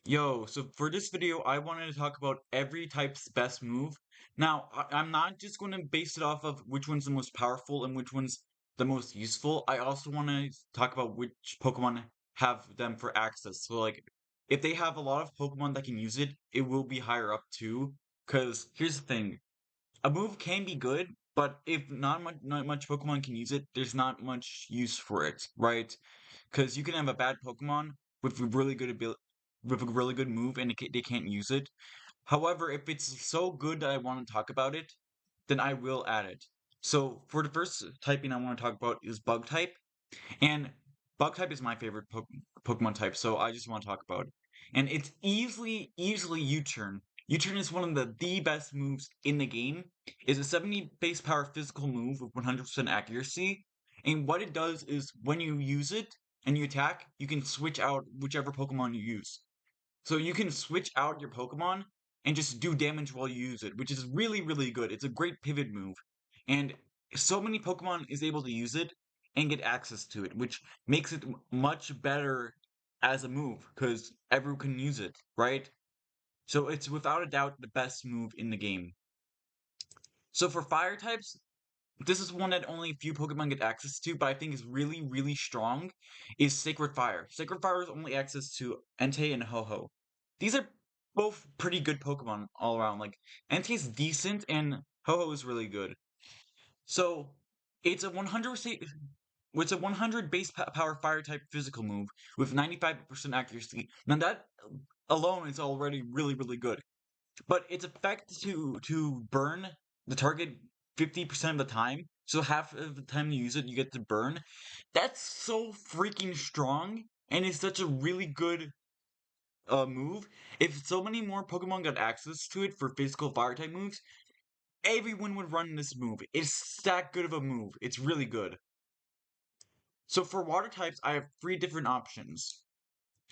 Yo, so for this video, I wanted to talk about every type's best move. Now, I'm not just going to base it off of which one's the most powerful and which one's the most useful. I also want to talk about which Pokemon have them for access. So, like, if they have a lot of Pokemon that can use it, it will be higher up too. Because here's the thing, a move can be good, but if not much Pokemon can use it, there's not much use for it, right? Because you can have a bad Pokemon with a really good ability, with a really good move, and they can't use it. However, if it's so good that I want to talk about it, then I will add it. So for the first typing I want to talk about is Bug type, and Bug type is my favorite Pokemon type, so I just want to talk about it. And it's easily U-turn. U-turn is one of the best moves in the game. It's a 70 base power physical move with 100% accuracy. And what it does is when you use it and you attack, you can switch out whichever Pokemon you use. So you can switch out your Pokemon and just do damage while you use it, which is really good. It's a great pivot move. And so many Pokemon is able to use it and get access to it, which makes it much better as a move because everyone can use it, right? So it's without a doubt the best move in the game. So for fire types, this is one that only a few Pokemon get access to, but I think is really strong, is Sacred Fire. Sacred Fire is only access to Entei and Ho-Oh. These are both pretty good Pokemon all around. Like, Entei is decent and Ho-Oh is really good. So, it's a 100% it's a 100 base power fire type physical move with 95% accuracy. Now that alone is already really good. But its effect to burn the target 50% of the time, so half of the time you use it, you get to burn. That's so freaking strong, and it's such a really good move. If so many more Pokemon got access to it for physical fire type moves, everyone would run this move. It's that good of a move. It's really good. So for water types, I have three different options.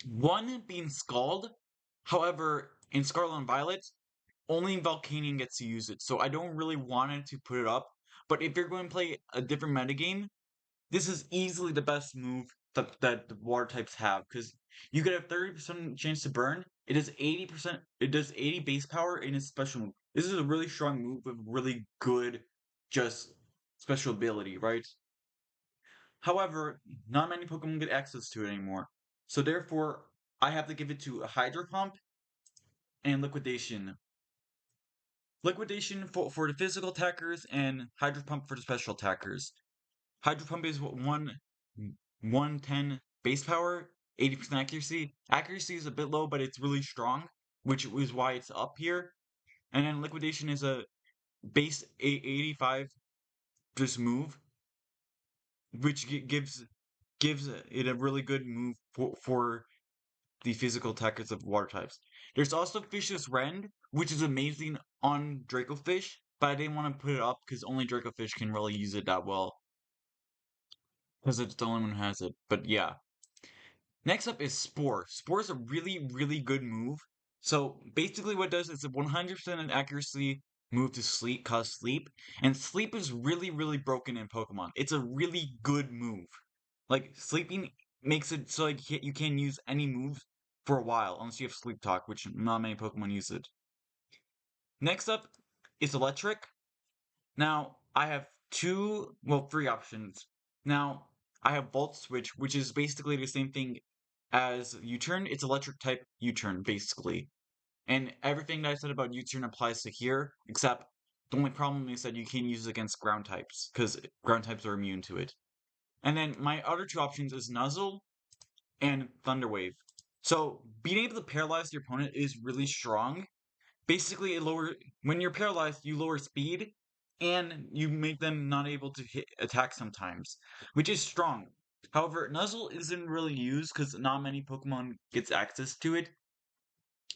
One being Scald. However, in Scarlet and Violet, only Volcanion gets to use it, so I don't really want it to put it up. But if you're going to play a different metagame, this is easily the best move that the water types have, because you get a 30% chance to burn. It is 80%, it does 80 base power in its special move. This is a really strong move with really good just special ability, right? However, not many Pokemon get access to it anymore. So therefore, I have to give it to a Hydro Pump and Liquidation. Liquidation for the physical attackers and Hydro Pump for the special attackers. Hydro Pump is 110 base power, 80% accuracy. Accuracy is a bit low, but it's really strong, which is why it's up here. And then Liquidation is a base 85 just move, which gives it a really good move for the physical attackers of water types. There's also Fish's Rend, which is amazing on Draco Fish, but I didn't want to put it up because only Draco Fish can really use it that well, because it's the only one who has it. But yeah. Next up is Spore. Spore is a really good move. So basically what it does is a 100% accuracy move to sleep, cause sleep, and sleep is really broken in Pokemon. It's a really good move. Like, sleeping makes it so like you can't use any moves for a while unless you have Sleep Talk, which not many Pokemon use it. Next up is Electric. Now, I have three options. Now, I have Volt Switch, which is basically the same thing as U-Turn. It's Electric type U-Turn, basically. And everything that I said about U-Turn applies to here, except the only problem is that you can't use it against ground types, because ground types are immune to it. And then my other two options is Nuzzle and Thunder Wave. So being able to paralyze your opponent is really strong. Basically, when you're paralyzed, you lower speed and you make them not able to hit attack sometimes, which is strong. However, Nuzzle isn't really used because not many Pokemon gets access to it.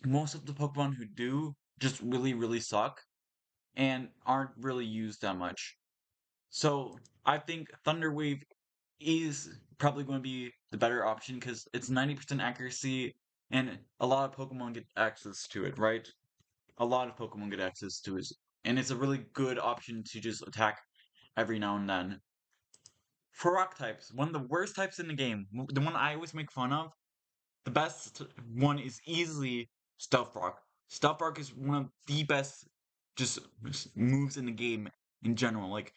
Most of the Pokemon who do just really suck and aren't really used that much. So I think Thunder Wave is probably going to be the better option because it's 90% accuracy and a lot of Pokemon get access to it, right? A lot of Pokemon get access to it, and it's a really good option to just attack every now and then. For rock types, one of the worst types in the game, the one I always make fun of, the best one is easily Stealth Rock. Stealth Rock is one of the best just moves in the game in general. Like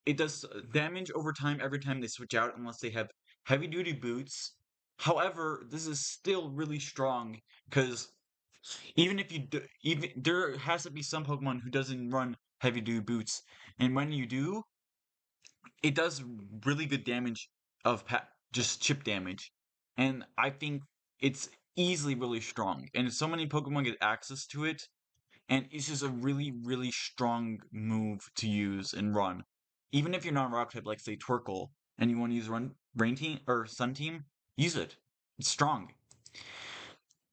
it does damage over time every time they switch out, unless they have heavy duty boots. However, this is still really strong because even if you do, even there has to be some Pokemon who doesn't run heavy duty boots, and when you do, it does really good damage of just chip damage, and I think it's easily really strong. And so many Pokemon get access to it, and it's just a really strong move to use and run. Even if you're not rock type, like say Twerkle, and you want to use Rain Team or Sun Team, use it. It's strong.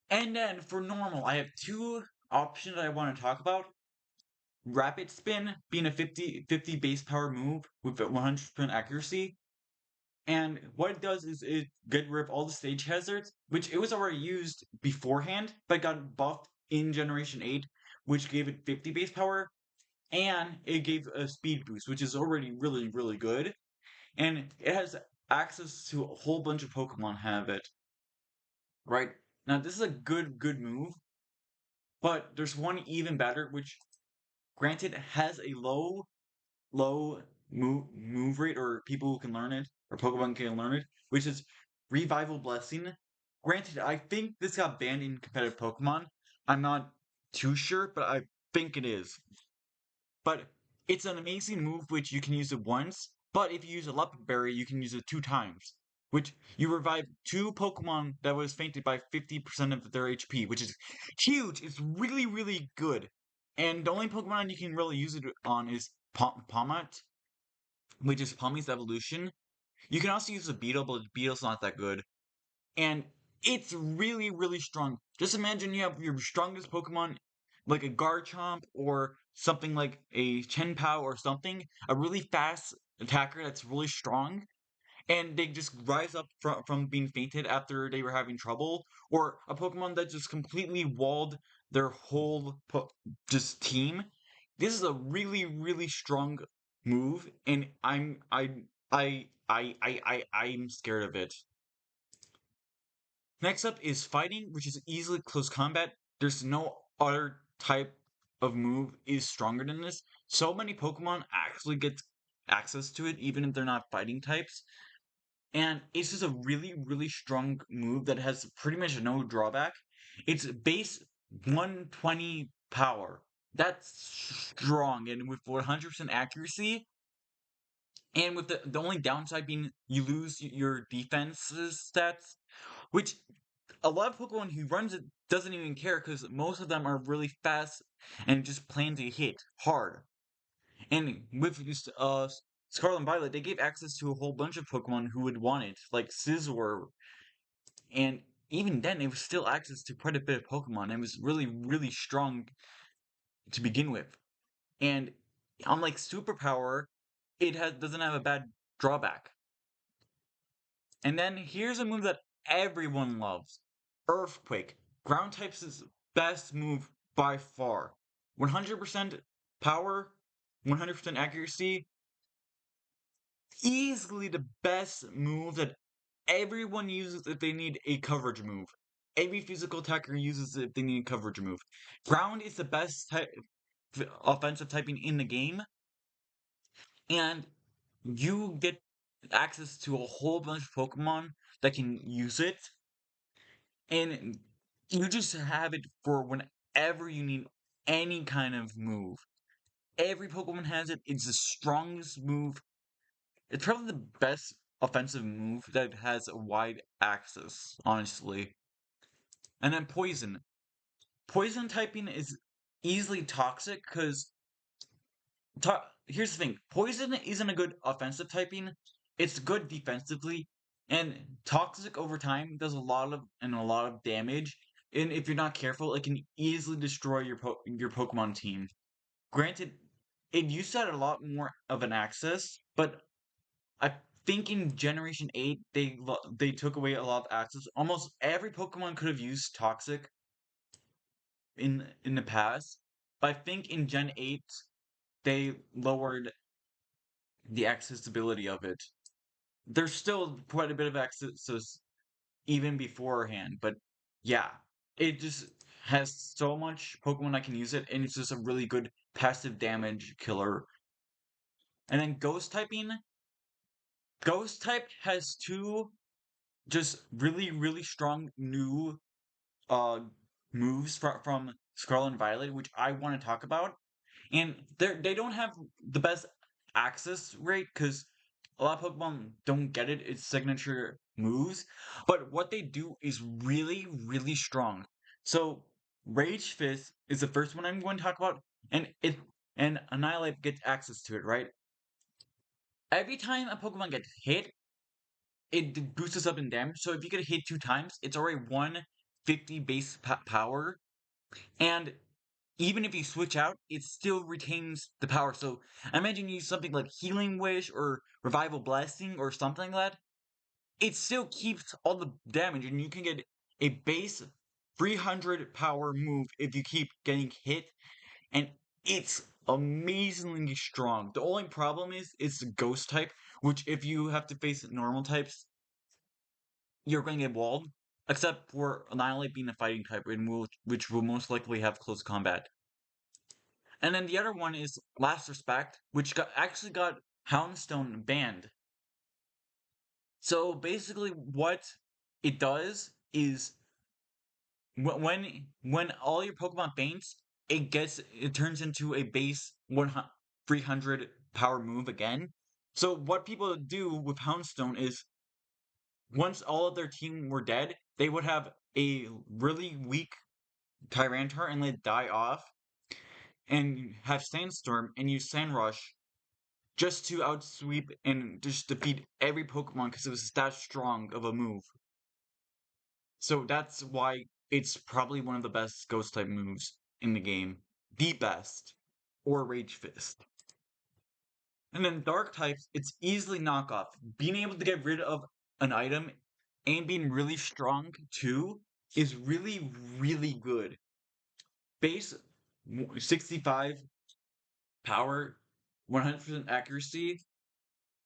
And then for normal, I have two options I want to talk about. Rapid Spin being a 50 base power move with 100% accuracy. And what it does is it get rid of all the stage hazards, which it was already used beforehand, but got buffed in Generation 8, which gave it 50 base power, and it gave a speed boost, which is already really good. And it has access to a whole bunch of Pokemon have it. Right? Now this is a good move, but there's one even better, which granted has a low move rate, or people who can learn it, or Pokemon can learn it, which is Revival Blessing. Granted, I think this got banned in competitive Pokemon. I'm not too sure, but I think it is. But it's an amazing move which you can use it once, but if you use a Lepid Berry, you can use it 2 times. Which you revive 2 Pokemon that was fainted by 50% of their HP, which is huge. It's really good. And the only Pokemon you can really use it on is Palmat, which is Palmy's evolution. You can also use a Beetle, but the Beetle's not that good. And it's really strong. Just imagine you have your strongest Pokemon, like a Garchomp or something like a Chenpao or something, a really fast attacker that's really strong, and they just rise up from being fainted after they were having trouble, or a Pokemon that just completely walled their whole just team. This is a really strong move, and I'm scared of it. Next up is fighting, which is easily close combat. There's no other type of move is stronger than this. So many Pokemon actually get access to it, even if they're not fighting types. And it's just a really strong move that has pretty much no drawback. It's base 120 power. That's strong, and with 100% accuracy, and with the only downside being you lose your defenses stats, which a lot of Pokemon who runs it doesn't even care because most of them are really fast and just plan to hit hard. And with Scarlet and Violet, they gave access to a whole bunch of Pokemon who would want it, like Scizor, and even then, it was still access to quite a bit of Pokemon. And it was really strong to begin with. And unlike Superpower, it doesn't have a bad drawback. And then here's a move that everyone loves: Earthquake. Ground type's best move by far. 100% power, 100% accuracy. Easily the best move that everyone uses if they need a coverage move. Every physical attacker uses it if they need a coverage move. Ground is the best offensive typing in the game, and you get access to a whole bunch of Pokemon that can use it, and you just have it for whenever you need any kind of move. Every Pokemon has it. It's the strongest move. It's probably the best offensive move that has a wide access, honestly. And then Poison. Poison typing is easily toxic because here's the thing: Poison isn't a good offensive typing. It's good defensively, and toxic over time does a lot of damage. And if you're not careful, it can easily destroy your Pokemon team. Granted, it used to have a lot more of an access, but I think in Generation 8 they took away a lot of access. Almost every Pokemon could have used Toxic in the past, but I think in Gen 8 they lowered the accessibility of it. There's still quite a bit of access even beforehand. But yeah, it just has so much Pokemon I can use it, and it's just a really good passive damage killer. And then Ghost type has two just really strong new uh moves from Scarlet and Violet, which I want to talk about. And they don't have the best access rate because a lot of Pokemon don't get its signature moves, but what they do is really strong. So Rage Fist is the first one I'm going to talk about, and Annihilate gets access to it, right? Every time a Pokemon gets hit, it boosts up in damage. So if you get hit 2 times, it's already 150 base power, and even if you switch out, it still retains the power. So I imagine you use something like Healing Wish or Revival Blessing or something like that. It still keeps all the damage, and you can get a base 300 power move if you keep getting hit, and it's amazingly strong. The only problem is it's Ghost type, which if you have to face normal types, you're going to get walled. Except for Annihilate being a fighting type, which will most likely have close combat. And then the other one is Last Respect, which actually got Houndstone banned. So basically, what it does is when all your Pokemon faints, it turns into a base 300 power move again. So what people do with Houndstone is once all of their team were dead, they would have a really weak Tyranitar and let die off, and have Sandstorm and use Sandrush just to outsweep and just defeat every Pokemon because it was that strong of a move. So that's why it's probably one of the best Ghost type moves in the game. The best. Or Rage Fist. And then Dark types, it's easily knockoff. Being able to get rid of an item and being really strong too is really good. Base 65 power, 100% accuracy,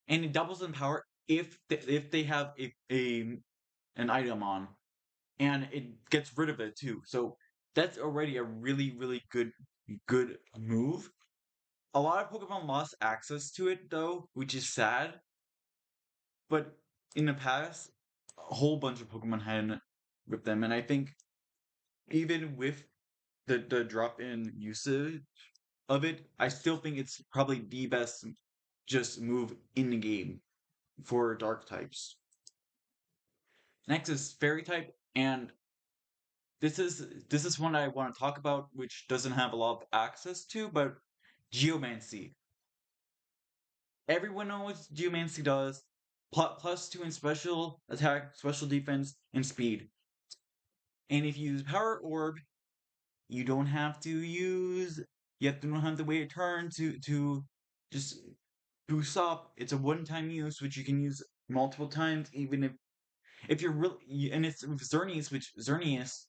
and it doubles in power if they have an item on, and it gets rid of it too. So that's already a really good move. A lot of Pokemon lost access to it though, which is sad. But in the past, a whole bunch of Pokemon had with them, and I think even with the drop in usage of it, I still think it's probably the best just move in the game for dark types. Next is fairy type, and this is one I want to talk about, which doesn't have a lot of access to, but Geomancy. Everyone knows what Geomancy does. +2 in special attack, special defense, and speed. And if you use Power Orb, you don't have to use. You don't have to wait a turn to just boost up. It's a one-time use, which you can use multiple times, even if you're really. And it's Xerneas, which Xerneas.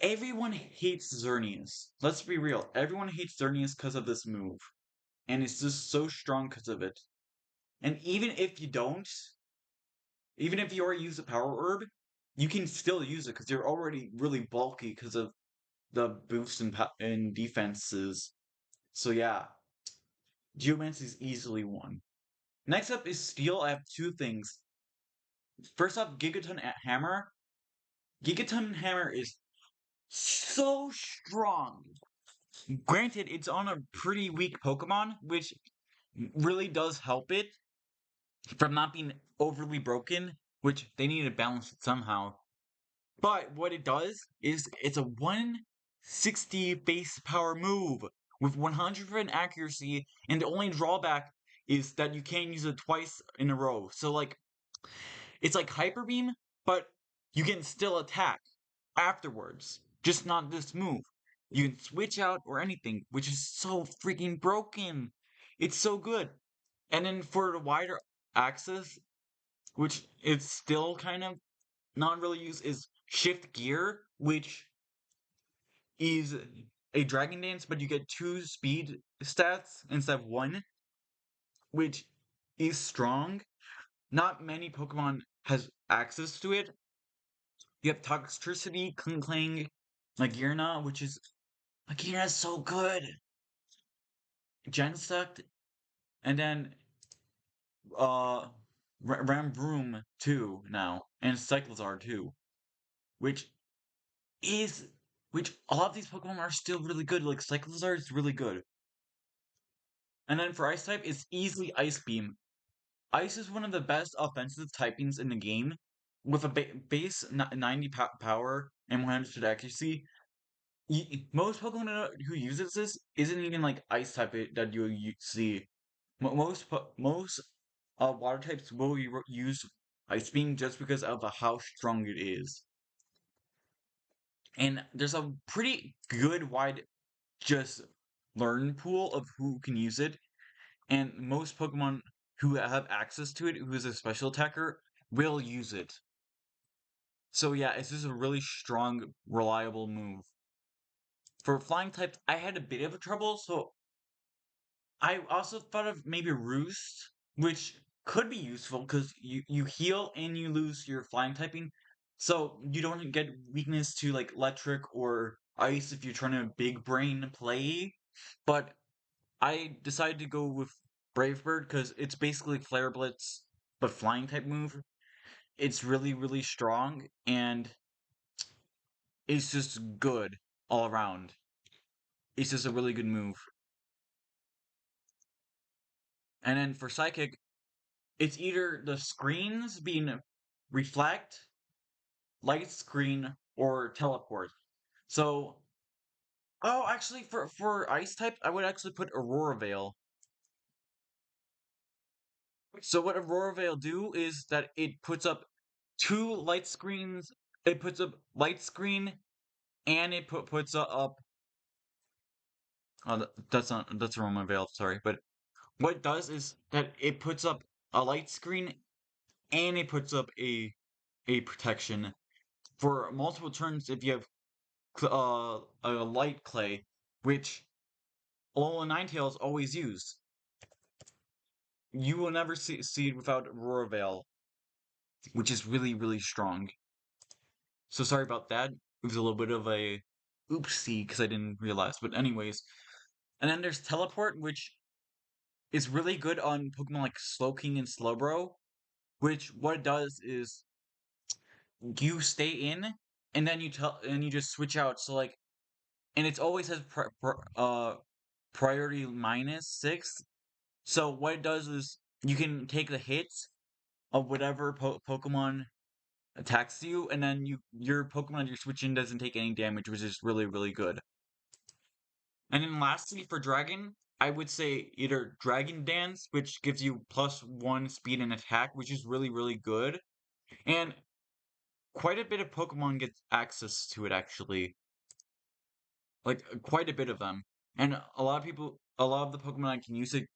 Everyone hates Xerneas. Let's be real. Everyone hates Xerneas because of this move. And it's just so strong because of it. And even if you don't, even if you already use a Power Orb, you can still use it because you're already really bulky because of the boost in defenses. So yeah, Geomancy is easily one. Next up is Steel. I have two things. First up, Gigaton Hammer. Gigaton Hammer is so strong. Granted, it's on a pretty weak Pokemon, which really does help it from not being overly broken, which they need to balance it somehow. But what it does is it's a 160 base power move with 100% accuracy, and the only drawback is that you can't use it twice in a row. So like it's like Hyper Beam, but you can still attack afterwards, just not this move. You can switch out or anything, which is so freaking broken. It's so good. And then for the wider access, which is still kind of not really used, is Shift Gear, which is a Dragon Dance, but you get 2 speed stats instead of 1, which is strong. Not many Pokemon has access to it. You have Toxtricity, Kling Klang, Magirna, which is Magirna's so good. Gensucked, and then uh Rambroom too now, and Cyclizar too, which is which a lot of these Pokemon are still really good. Like Cyclizar is really good. And then for Ice type, it's easily Ice Beam. Ice is one of the best offensive typings in the game, with a base 90 power and 100 accuracy. Most Pokemon who uses this isn't even like Ice type that you see. Most water types will use Ice Beam just because of how strong it is. And there's a pretty good wide just learn pool of who can use it. And most Pokemon who have access to it, who is a special attacker, will use it. So yeah, it's just a really strong, reliable move. For flying types, I had a bit of a trouble, so I also thought of maybe Roost, which could be useful because you heal and you lose your flying typing, so you don't get weakness to like electric or ice if you're trying to big brain play. But I decided to go with Brave Bird because it's basically Flare Blitz but flying type move. It's really strong and it's just good all around. It's just a really good move. And then for Psychic, it's either the screens being reflect, light screen, or teleport. So, oh, actually, for Ice type, I would actually put Aurora Veil. So what Aurora Veil do is that it puts up two light screens. It puts up light screen, and it puts up. Oh, that's Aroma Veil. Sorry, but what it does is that it puts up a light screen, and it puts up a protection for multiple turns if you have a light clay, which Alola Ninetales always use. You will never see it without Aurora Veil, which is really strong. So sorry about that. It was a little bit of a oopsie because I didn't realize. But anyways, and then there's Teleport, which is really good on Pokemon like Slowking and Slowbro. Which what it does is you stay in, and then you just switch out. So like, and it always has priority -6. So what it does is you can take the hits of whatever Pokemon attacks you, and then your Pokemon you're switching doesn't take any damage, which is really good. And then lastly, for Dragon, I would say either Dragon Dance, which gives you +1 speed and attack, which is really good, and quite a bit of Pokemon get access to it actually, like quite a bit of them, and a lot of the Pokemon that can use it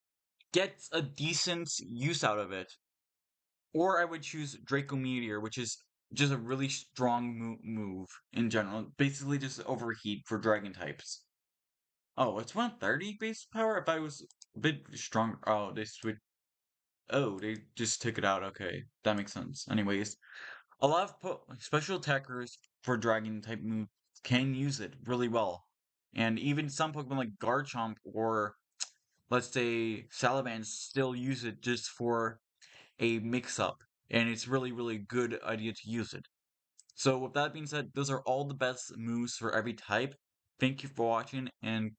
gets a decent use out of it. Or I would choose Draco Meteor, which is just a really strong move in general. Basically, just overheat for dragon types. Oh, it's 130 base power? If I was a bit stronger. Oh, they switched. Oh, they just took it out. Okay, that makes sense. Anyways, a lot of special attackers for dragon type moves can use it really well. And even some Pokemon like Garchomp or, let's say, Salamence still use it just for a mix-up, and it's really good idea to use it. So with that being said, those are all the best moves for every type. Thank you for watching, and